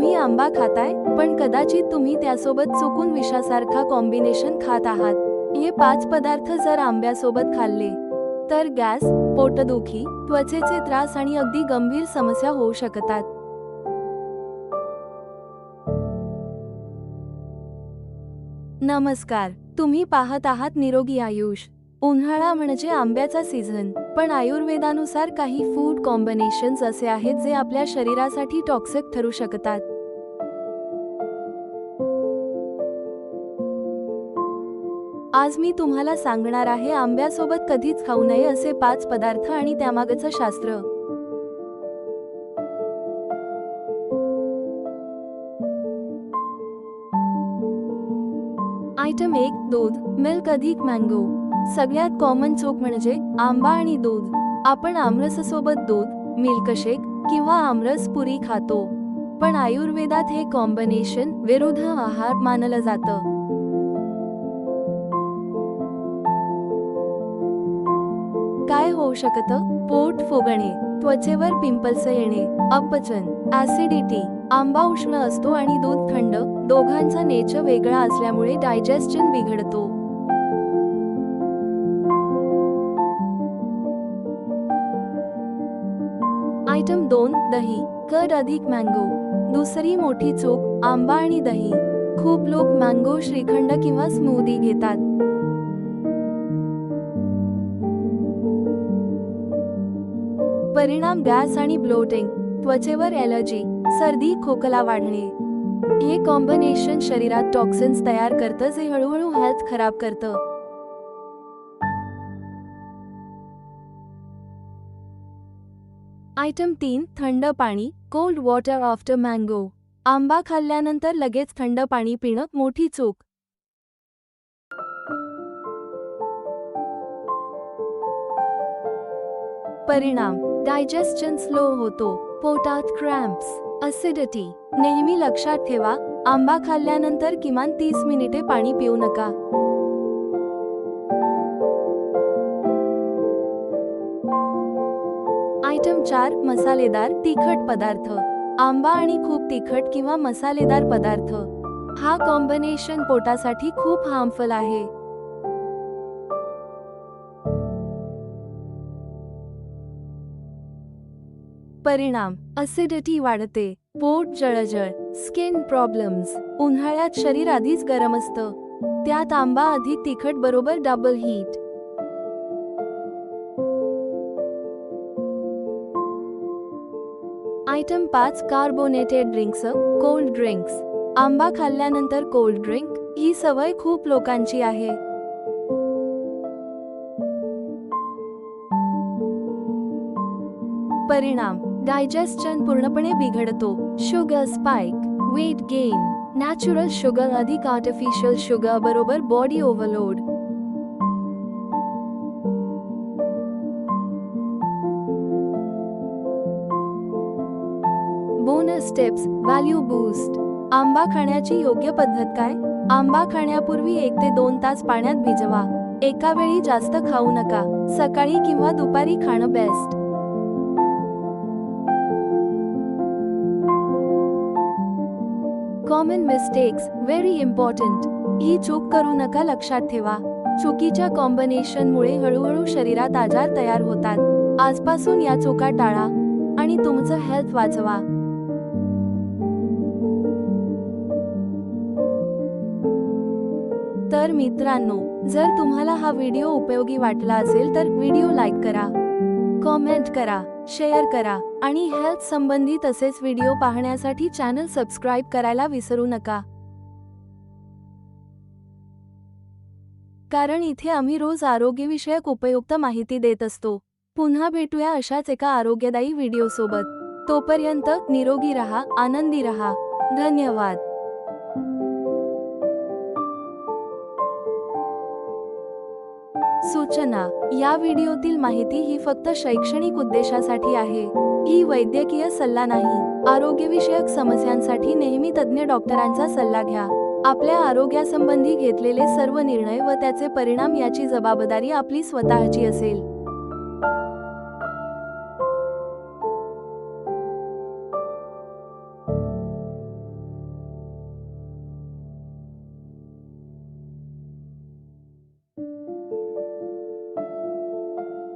तुम्ही आंबा खाताय, पण कदाचित तुम्ही त्यासोबत चुकून विषासारखा कॉम्बिनेशन खात आहात. हे 5 पदार्थ जर आंब्यासोबत खाल्ले तर गॅस, पोटदुखी, त्वचेचे त्रास आणि अगदी गंभीर समस्या होऊ शकतात. नमस्कार, तुम्ही पाहत आहात निरोगी आयुष. उन्हाळा म्हणजे आंब्याचा सीझन, पण आयुर्वेदानुसार काही फूड कॉम्बिनेशन्स असे आहेत जे आपल्या शरीरासाठी टॉक्सिक ठरू शकतात. आज मी तुम्हाला सांगणार आहे आंब्यासोबत कधीच खाऊ नये असे 5 पदार्थ आणि त्यामागचं शास्त्र. आयटम 1. दूध, मिल्क अधिक मँगो. सगळ्यात कॉमन चूक म्हणजे आंबा आणि दूध. आपण आमरसासोबत दूध, मिल्कशेक किंवा आमरस पुरी खातो, पण आयुर्वेदात हे कॉम्बिनेशन विरुद्ध आहार मानलं जातं. काय होऊ शकतं? पोट फुगणे, त्वचेवर पिंपल्स येणे, अपचन, ऍसिडिटी. आंबा उष्ण असतो आणि दूध थंड, दोघांचा नेचर वेगळा असल्यामुळे डायजेस्शन बिघडतो. आयटम 2. दही, कर्ड अधिक मँगो. दुसरी मोठी चूक आंबा आणि दही. खूप लोक मँगो श्रीखंड किंवा स्मूदी घेतात. परिणाम गॅस आणि ब्लोटिंग, त्वचेवर ॲलर्जी, सर्दी, खोकला वाढणे. हे कॉम्बिनेशन शरीरात टॉक्सिन्स तयार करतं जे हळूहळू हेल्थ खराब करतं. आयटम 3. थंड पाणी, कोल्ड वॉटर आफ्टर मँगो. आंबा खाल्ल्यानंतर लगेच थंड पाणी पिणं मोठी चूक. परिणाम डायजेस्शन स्लो होतो, पोटात क्रॅम्प्स, ॲसिडिटी. नेहमी लक्षात ठेवा, आंबा खाल्ल्यानंतर किमान 30 मिनिटे पाणी पिऊ नका. आयटम 4. मसालेदार, तिखट पदार्थ. आंबा आणि खूप तिखट किंवा मसालेदार पदार्थ. हा कॉम्बिनेशन पोटासाठी खूप हार्मफुल आहे. परिणाम ॲसिडिटी वाढते, पोट जळजळ, स्किन प्रॉब्लेम्स. उन्हाळ्यात शरीर आधीच गरम असतं, त्यात आंबा अधिक तिखट बरोबर double heat. Item 5. Carbonated drinks, cold drinks. आंबा खाल्ल्यानंतर कोल्ड ड्रिंक ही सवय खूप लोकांची आहे. परिणाम डायजेस्शन पूर्णपणे बिघडतो, sugar spike, weight gain. Natural sugar अधिक आर्टिफिशियल शुगर बरोबर body overload. Bonus tips, value boost. आंबा खाण्याची योग्य पद्धत काय? आंबा खाण्यापूर्वी 1 ते 2 तास पाण्यात भिजवा. एका वेळी जास्त खाऊ नका. सकाळी किंवा दुपारी खाणं best. Common mistakes, very important. ही चूक करू नका. लक्षात ठेवा, चुकीच्या कॉम्बिनेशनमुळे हळूहळू शरीरात आजार तयार होतात. आजपासून या चुका टाळा आणि तुमचं हेल्थ वाचवा. तर मित्रांनो, जर तुम्हाला हा व्हिडिओ उपयोगी वाटला असेल तर व्हिडिओ लाईक करा, कॉमेंट करा, शेअर करा आणि हेल्थ संबंधी तसेच व्हिडिओ पाहण्यासाठी चॅनल सबस्क्राईब करायला विसरू नका. कारण इथे आम्ही रोज आरोग्यविषयक उपयुक्त माहिती देत असतो. पुन्हा भेटूया अशाच एका आरोग्यदायी व्हिडिओसोबत. तोपर्यंत निरोगी रहा, आनंदी रहा. धन्यवाद. सूचना: या व्हिडिओतील माहिती ही फक्त शैक्षणिक उद्देशासाठी आहे. ही वैद्यकीय सल्ला नाही. आरोग्यविषयक समस्यांसाठी नेहमी तज्ञ डॉक्टरांचा सल्ला घ्या. आपल्या आरोग्यासंबंधी घेतलेले सर्व निर्णय व त्याचे परिणाम याची जबाबदारी आपली स्वतःची असेल.